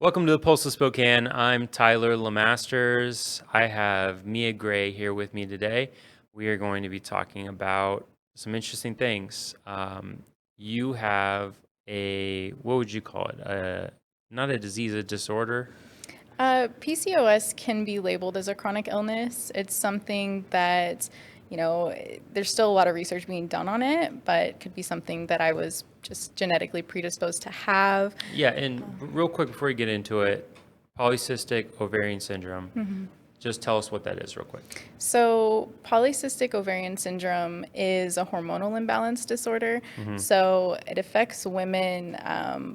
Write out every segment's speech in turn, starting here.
Welcome to the Pulse of Spokane. I'm Tyler Lemasters. I have Mia Gray here with me today. We are going to be talking about some interesting things. You have what would you call it? Not a disease, a disorder. PCOS can be labeled as a chronic illness. It's something that, there's still a lot of research being done on it, but it could be something that I was just genetically predisposed to have. Yeah, and real quick before we get into it, polycystic ovarian syndrome. Just tell us what that is, real quick. So, polycystic ovarian syndrome is a hormonal imbalance disorder. So, it affects women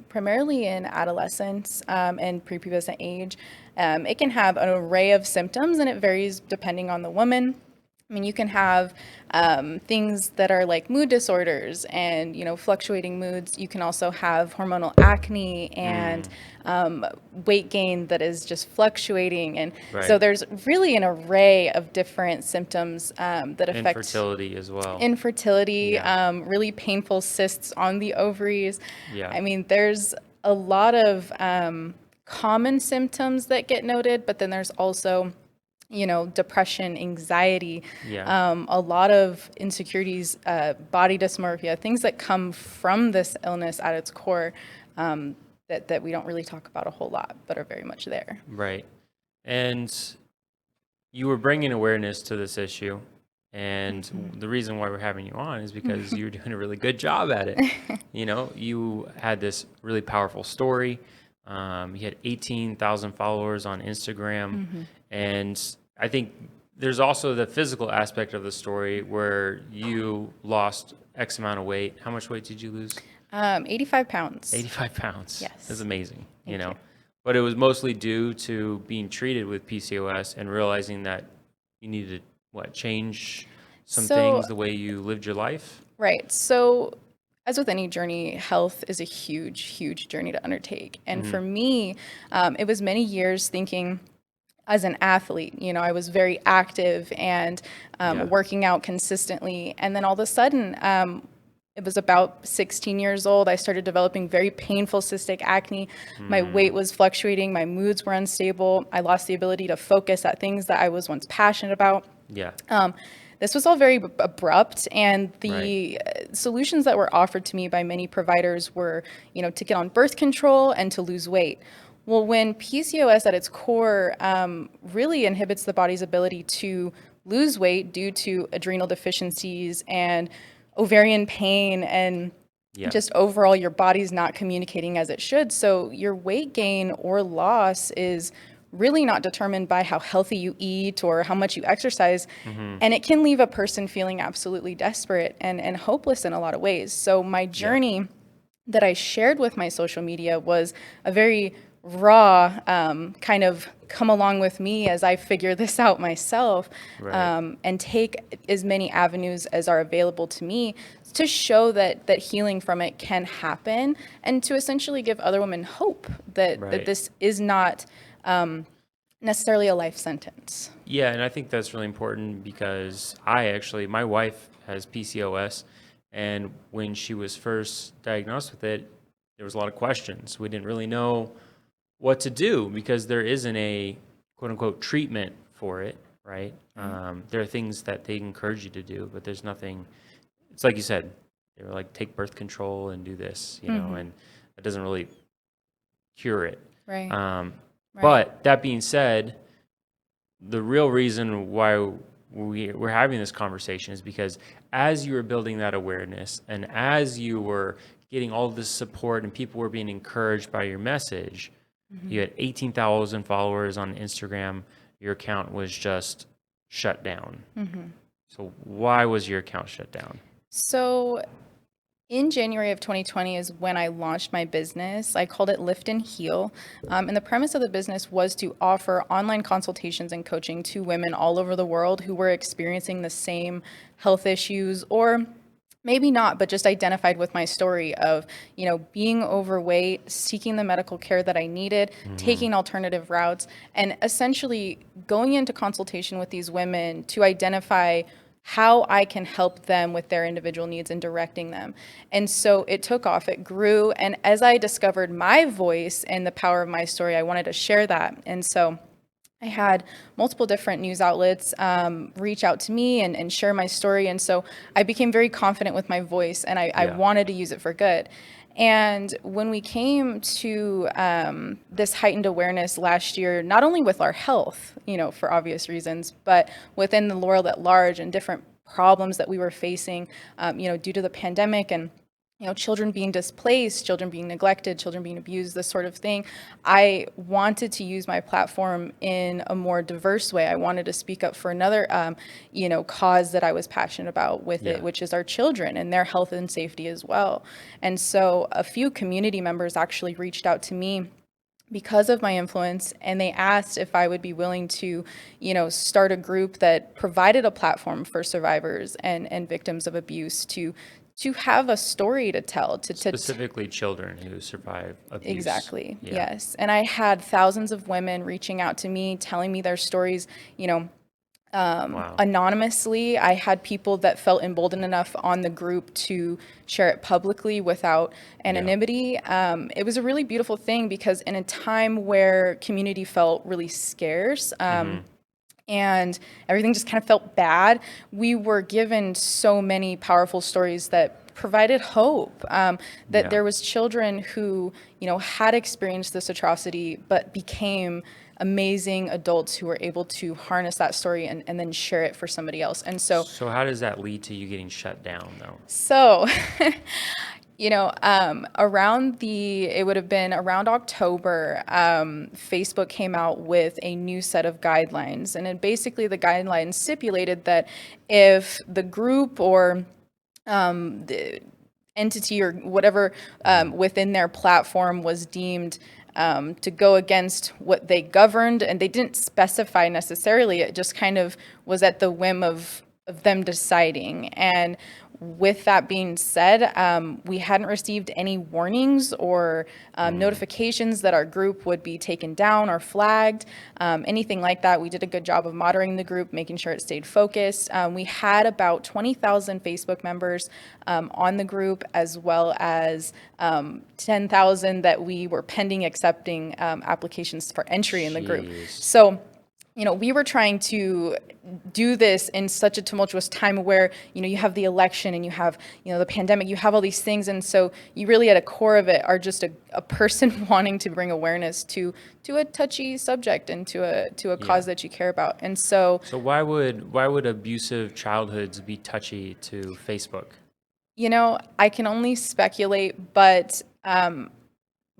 primarily in adolescence and prepubescent age. It can have an array of symptoms and it varies depending on the woman. I mean, you can have things that are like mood disorders and, fluctuating moods. You can also have hormonal acne and weight gain that is just fluctuating. And so Right. there's really an array of different symptoms that affect Infertility as well. infertility, Yeah. really painful cysts on the ovaries. Yeah. I mean, there's a lot of common symptoms that get noted, but then there's also depression, anxiety, Yeah. a lot of insecurities, body dysmorphia, things that come from this illness at its core that we don't really talk about a whole lot, but are very much there. Right. And you were bringing awareness to this issue. And the reason why we're having you on is because you're doing a really good job at it. You had this really powerful story. You had 18,000 followers on Instagram. And I think there's also the physical aspect of the story where you lost X amount of weight. How much weight did you lose? 85 pounds. 85 pounds. Yes. That's amazing, Thank you. But it was mostly due to being treated with PCOS and realizing that you needed change some So, things the way you lived your life. right. So, as with any journey, health is a huge, huge journey to undertake. And for me, it was many years thinking, as an athlete, I was very active and Yeah. working out consistently. And then all of a sudden, it was about 16 years old. I started developing very painful cystic acne. My weight was fluctuating. My moods were unstable. I lost the ability to focus at things that I was once passionate about. Yeah. This was all very abrupt, and Right. the solutions that were offered to me by many providers were, to get on birth control and to lose weight. Well, when PCOS at its core really inhibits the body's ability to lose weight due to adrenal deficiencies and ovarian pain and Yeah. just overall your body's not communicating as it should. So your weight gain or loss is really not determined by how healthy you eat or how much you exercise. And it can leave a person feeling absolutely desperate and hopeless in a lot of ways. So my journey that I shared with my social media was a very raw kind of come along with me as I figure this out myself, Right. and take as many avenues as are available to me to show that healing from it can happen and to essentially give other women hope that Right. this is not necessarily a life sentence. Yeah, and I think that's really important because my wife has PCOS, and when she was first diagnosed with it, there was a lot of questions. We didn't really know what to do because there isn't a quote unquote treatment for it, right? There are things that they encourage you to do, but there's nothing. It's like you said, they were like, take birth control and do this, and it doesn't really cure it. Right. Right. But that being said, the real reason why we're having this conversation is because as you were building that awareness and as you were getting all this support and people were being encouraged by your message, you had 18,000 followers on Instagram. Your account was just shut down. So why was your account shut down? So in January of 2020 is when I launched my business. I called it Lift and Heal. And the premise of the business was to offer online consultations and coaching to women all over the world who were experiencing the same health issues or maybe not, but just identified with my story of, being overweight, seeking the medical care that I needed, taking alternative routes, and essentially going into consultation with these women to identify how I can help them with their individual needs and directing them. And so it took off, it grew. And as I discovered my voice and the power of my story, I wanted to share that. And so I had multiple different news outlets reach out to me and share my story. And so I became very confident with my voice, and I wanted to use it for good. And when we came to this heightened awareness last year, not only with our health, for obvious reasons, but within the world at large and different problems that we were facing, due to the pandemic and children being displaced, children being neglected, children being abused, this sort of thing. I wanted to use my platform in a more diverse way. I wanted to speak up for another, cause that I was passionate about with it, which is our children and their health and safety as well. And so a few community members actually reached out to me because of my influence, and they asked if I would be willing to, start a group that provided a platform for survivors and victims of abuse to have a story to tell, specifically children who survive abuse. Exactly. Yeah. Yes. And I had thousands of women reaching out to me, telling me their stories, Wow. anonymously. I had people that felt emboldened enough on the group to share it publicly without anonymity. It was a really beautiful thing because in a time where community felt really scarce, and everything just kind of felt bad, we were given so many powerful stories that provided hope, that there was children who, had experienced this atrocity, but became amazing adults who were able to harness that story and then share it for somebody else. And so how does that lead to you getting shut down, though? So, it would have been around October, Facebook came out with a new set of guidelines. And then basically the guidelines stipulated that if the group or the entity or whatever within their platform was deemed to go against what they governed, and they didn't specify necessarily, it just kind of was at the whim of them deciding. And with that being said, we hadn't received any warnings or notifications that our group would be taken down or flagged, anything like that. We did a good job of monitoring the group, making sure it stayed focused. We had about 20,000 Facebook members on the group, as well as 10,000 that we were pending accepting applications for entry in the group. So we were trying to do this in such a tumultuous time where, you have the election and you have, the pandemic, you have all these things. And so you really at a core of it are just a person wanting to bring awareness to a touchy subject and to a cause that you care about. And so why would abusive childhoods be touchy to Facebook? I can only speculate, but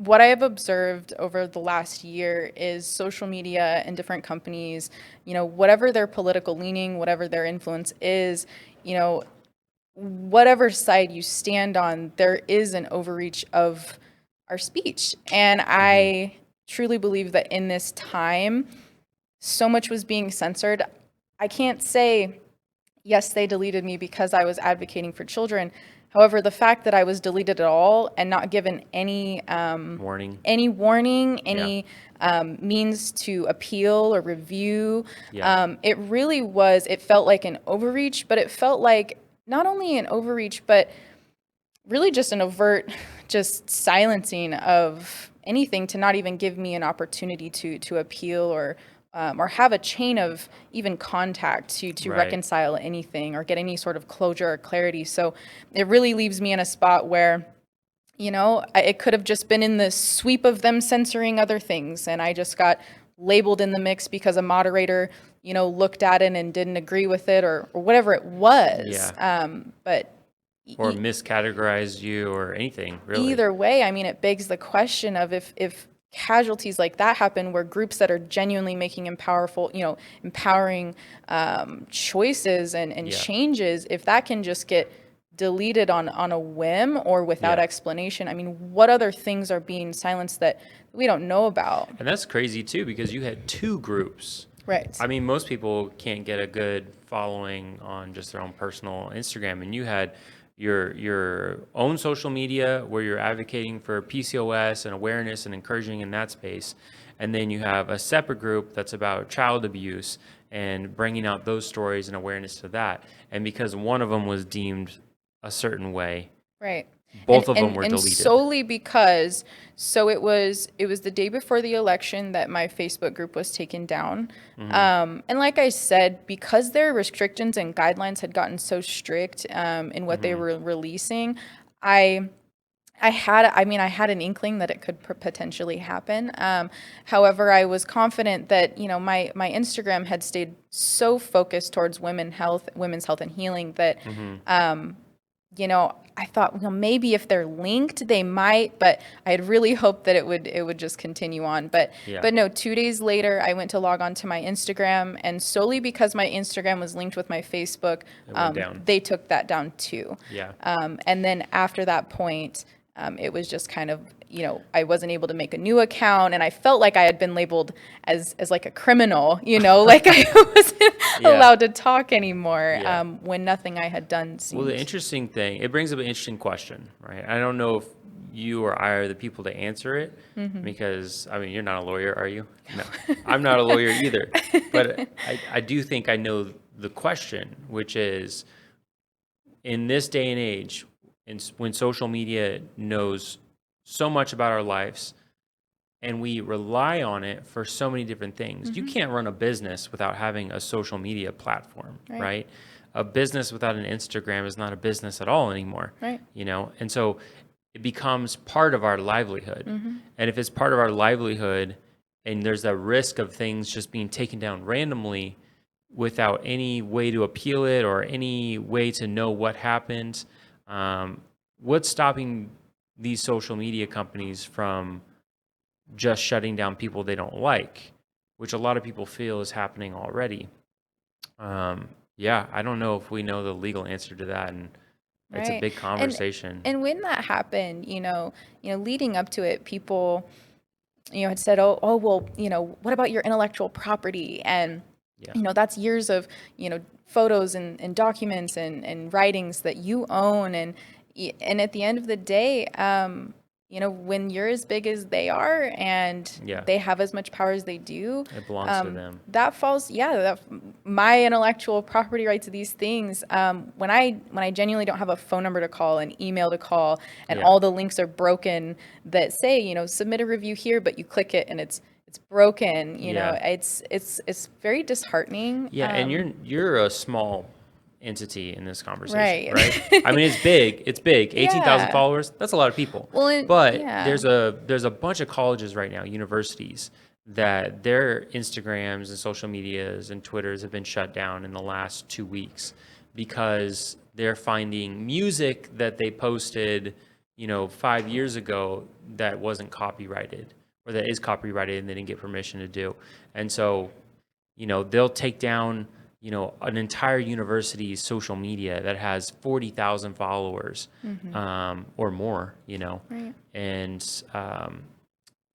what I have observed over the last year is social media and different companies, whatever their political leaning, whatever their influence is, whatever side you stand on, there is an overreach of our speech. And I truly believe that in this time, so much was being censored. I can't say, yes, they deleted me because I was advocating for children. However, the fact that I was deleted at all and not given any warning, means to appeal or review, it felt like an overreach, but it felt like not only an overreach, but really just an overt, just silencing of anything to not even give me an opportunity to appeal or have a chain of even contact to reconcile anything or get any sort of closure or clarity. So it really leaves me in a spot where, it could have just been in the sweep of them censoring other things, and I just got labeled in the mix because a moderator, looked at it and didn't agree with it or whatever it was. Or miscategorized you or anything, really. Either way, it begs the question of if casualties like that happen where groups that are genuinely making empowering choices and changes, if that can just get deleted on a whim or without explanation, what other things are being silenced that we don't know about? And that's crazy too, because you had two groups. Right. Most people can't get a good following on just their own personal Instagram, and you had your own social media where you're advocating for PCOS and awareness and encouraging in that space. And then you have a separate group that's about child abuse and bringing out those stories and awareness to that. And because one of them was deemed a certain way, Right. both of them were and deleted. solely because, so it was the day before the election that my Facebook group was taken down. And like I said, because their restrictions and guidelines had gotten so strict in what they were releasing, I had an inkling that it could potentially happen. However, I was confident that, my Instagram had stayed so focused towards women's health and healing that, I thought, maybe if they're linked, they might, but I had really hoped that it would just continue on. But no, 2 days later, I went to log on to my Instagram, and solely because my Instagram was linked with my Facebook, they took that down too. Yeah. And then after that point, it was just kind of, I wasn't able to make a new account, and I felt like I had been labeled as like a criminal, like I wasn't allowed to talk anymore, when nothing I had done seemed. Well, the interesting thing, it brings up an interesting question, right? I don't know if you or I are the people to answer it, because, you're not a lawyer, are you? No, I'm not a lawyer either. But I do think I know the question, which is, in this day and age, when social media knows so much about our lives and we rely on it for so many different things, you can't run a business without having a social media platform, right? A business without an Instagram is not a business at all anymore, Right. And so it becomes part of our livelihood. And if it's part of our livelihood and there's a risk of things just being taken down randomly without any way to appeal it or any way to know what happened, what's stopping these social media companies from just shutting down people they don't like, which a lot of people feel is happening already? I don't know if we know the legal answer to that, and it's a big conversation. And when that happened, leading up to it, people, had said, oh, well, what about your intellectual property? And, that's years of, photos and documents and writings that you own. And at the end of the day, when you're as big as they are and they have as much power as they do, it belongs to them. That falls, my intellectual property rights to these things. When I genuinely don't have a phone number to call, an email to call, and all the links are broken that say, submit a review here, but you click it and it's broken. It's very disheartening. And you're a small entity in this conversation, Right. right? It's big. 18,000 followers. That's a lot of people. Well, there's a bunch of colleges right now, universities, that their Instagrams and social medias and Twitters have been shut down in the last 2 weeks because they're finding music that they posted, 5 years ago that wasn't copyrighted, or that is copyrighted and they didn't get permission to do. And so, they'll take down an entire university's social media that has 40,000 followers, or more, Right. and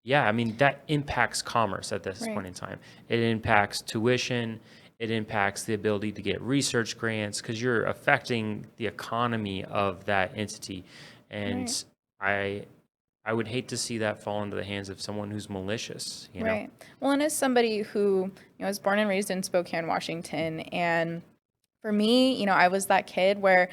that impacts commerce at this point in time. It impacts tuition. It impacts the ability to get research grants because you're affecting the economy of that entity. And I would hate to see that fall into the hands of someone who's malicious, Right. Well, and as somebody who, was born and raised in Spokane, Washington, and for me, I was that kid where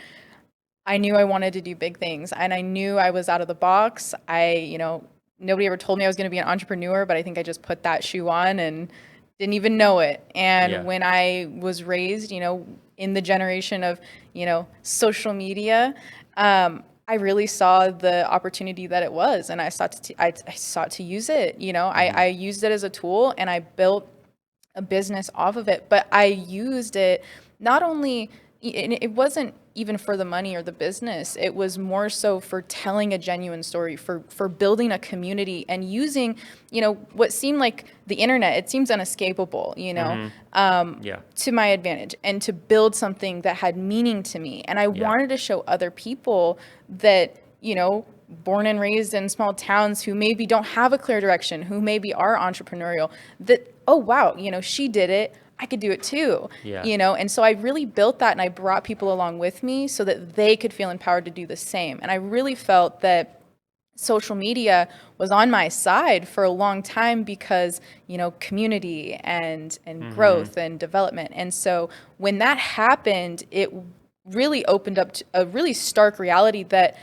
I knew I wanted to do big things and I knew I was out of the box. Nobody ever told me I was going to be an entrepreneur, but I think I just put that shoe on and didn't even know it. And when I was raised, in the generation of, social media, I really saw the opportunity that it was, and I sought to use it. I used it as a tool, and I built a business off of it. But I used it not only, it wasn't even for the money or the business. It was more so for telling a genuine story, for building a community, and using, what seemed like the internet. It seems unescapable, to my advantage, and to build something that had meaning to me. And I wanted to show other people that, born and raised in small towns who maybe don't have a clear direction, who maybe are entrepreneurial, that, oh, wow, she did it. I could do it too, Yeah. you know? And so I really built that, and I brought people along with me so that they could feel empowered to do the same. And I really felt that social media was on my side for a long time because, you know, community and growth and development. And so when that happened, it really opened up to a really stark reality that,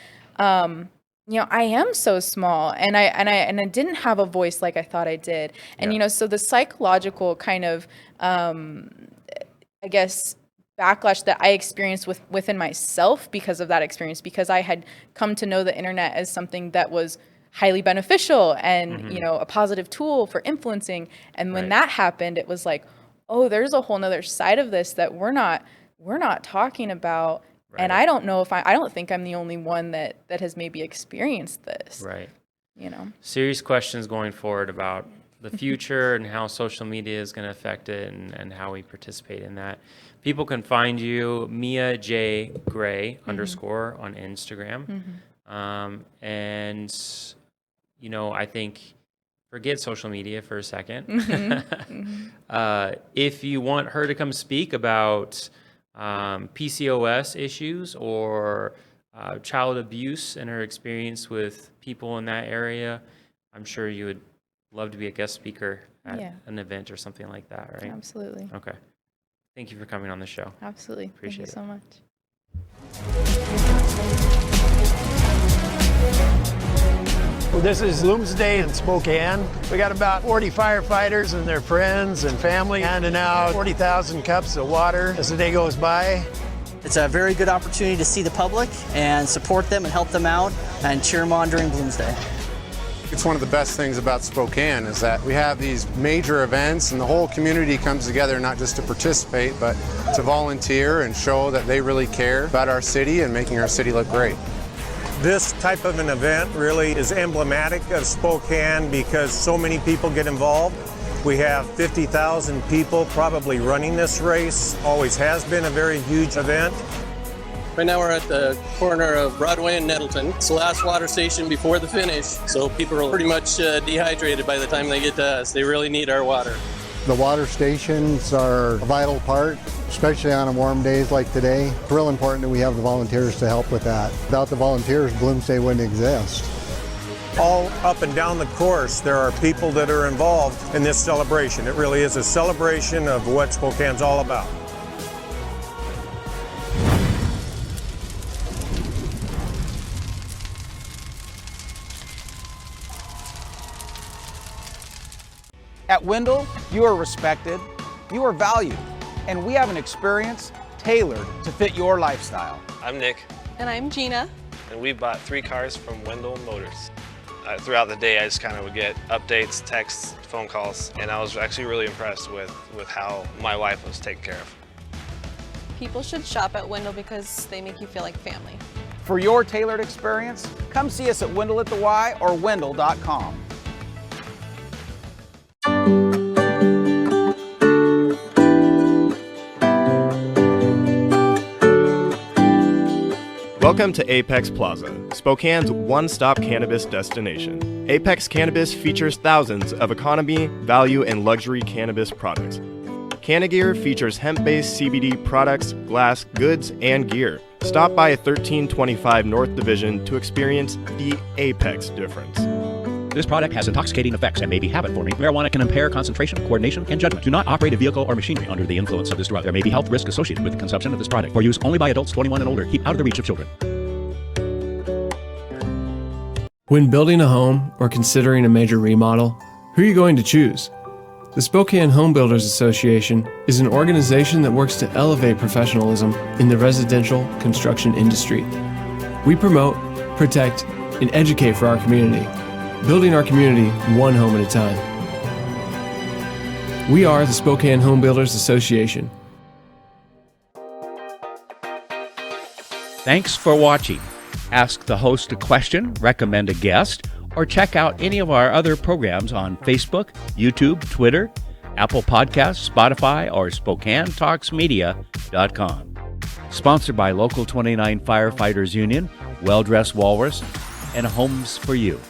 you know, I am so small, and I didn't have a voice like I thought I did. And, you know, so the psychological kind of, I guess, backlash that I experienced within myself because of that experience, because I had come to know the internet as something that was highly beneficial and, you know, a positive tool for influencing. And when that happened, it was like, oh, there's a whole nother side of this that we're not talking about. Right. And I don't know if I don't think I'm the only one that has maybe experienced this. Right. You know, serious questions going forward about the future and how social media is going to affect it, and how we participate in that. People can find you, Mia J. Gray _ on Instagram. And, you know, I think forget social media for a second. If you want her to come speak about PCOS issues or child abuse and her experience with people in that area, I'm sure you would love to be a guest speaker at an event or something like that, right? Absolutely. Okay. Thank you for coming on the show. Absolutely. Appreciate Thank you so much. Well, this is Bloomsday in Spokane. We got about 40 firefighters and their friends and family handing out 40,000 cups of water as the day goes by. It's a very good opportunity to see the public and support them and help them out and cheer them on during Bloomsday. It's one of the best things about Spokane is that we have these major events and the whole community comes together not just to participate, but to volunteer and show that they really care about our city and making our city look great. This type of an event really is emblematic of Spokane because so many people get involved. We have 50,000 people probably running this race. Always has been a very huge event. Right now we're at the corner of Broadway and Nettleton. It's the last water station before the finish, so people are pretty much dehydrated by the time they get to us. They really need our water. The water stations are a vital part, especially on warm days like today. It's real important that we have the volunteers to help with that. Without the volunteers, Bloomsday wouldn't exist. All up and down the course, there are people that are involved in this celebration. It really is a celebration of what Spokane's all about. At Wendell, you are respected, you are valued, and we have an experience tailored to fit your lifestyle. I'm Nick. And I'm Gina. And we bought 3 cars from Wendell Motors. Throughout the day, I just kind of would get updates, texts, phone calls, and I was actually really impressed with how my wife was taken care of. People should shop at Wendell because they make you feel like family. For your tailored experience, come see us at Wendell at the Y or Wendell.com. Welcome to Apex Plaza, Spokane's one-stop cannabis destination. Apex Cannabis features thousands of economy, value, and luxury cannabis products. Cannagear features hemp-based CBD products, glass, goods, and gear. Stop by 1325 North Division to experience the Apex difference. This product has intoxicating effects and may be habit-forming. Marijuana can impair concentration, coordination, and judgment. Do not operate a vehicle or machinery under the influence of this drug. There may be health risks associated with the consumption of this product. For use only by adults 21 and older. Keep out of the reach of children. When building a home or considering a major remodel, who are you going to choose? The Spokane Home Builders Association is an organization that works to elevate professionalism in the residential construction industry. We promote, protect, and educate for our community, building our community one home at a time. We are the Spokane Home Builders Association. Thanks for watching. Ask the host a question, recommend a guest, or check out any of our other programs on Facebook, YouTube, Twitter, Apple Podcasts, Spotify, or SpokaneTalksMedia.com. Sponsored by Local 29 Firefighters Union, Well Dressed Walrus, and Homes for You.